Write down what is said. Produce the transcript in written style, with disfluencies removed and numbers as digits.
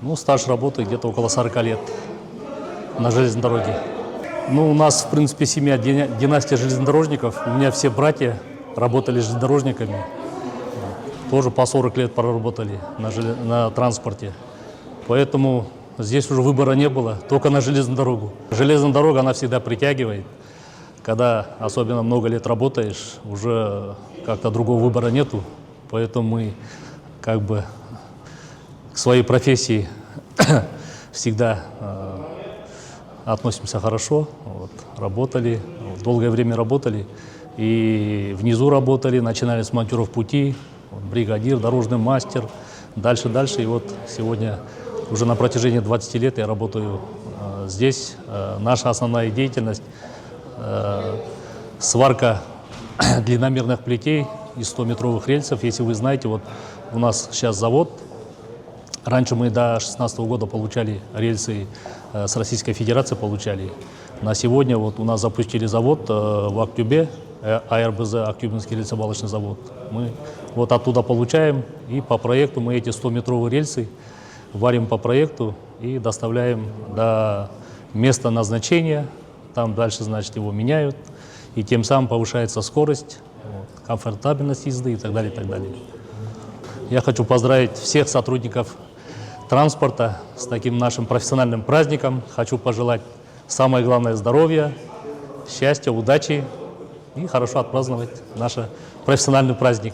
Ну, стаж работы где-то около 40 лет на железной дороге. Ну, у нас, в принципе, семья династия железнодорожников. У меня все братья работали железнодорожниками. Тоже по 40 лет проработали на транспорте. Поэтому здесь уже выбора не было, только на железную дорогу. Железная дорога, она всегда притягивает. Когда особенно много лет работаешь, уже как-то другого выбора нету. Поэтому мы как бы к своей профессии всегда относимся хорошо. Вот, работали, долгое время работали. И внизу работали, начинали с монтёров пути, бригадир, дорожный мастер, дальше. И вот сегодня уже на протяжении 20 лет я работаю здесь. Наша основная деятельность сварка длинномерных плетей из 100-метровых рельсов. Если вы знаете, вот у нас сейчас завод. Раньше мы до 2016 года получали рельсы с Российской Федерации, получали. На сегодня вот у нас запустили завод в Актюбе, АРБЗ, Актюбинский рельсовалочный завод. Мы вот оттуда получаем, и по проекту мы эти 100-метровые рельсы варим по проекту и доставляем до места назначения. Там дальше, значит, его меняют, и тем самым повышается скорость, вот, комфортабельность езды и так далее, и так далее. Я хочу поздравить всех сотрудников транспорта с таким нашим профессиональным праздником. Хочу пожелать самое главное здоровья, счастья, удачи и хорошо отпраздновать наш профессиональный праздник.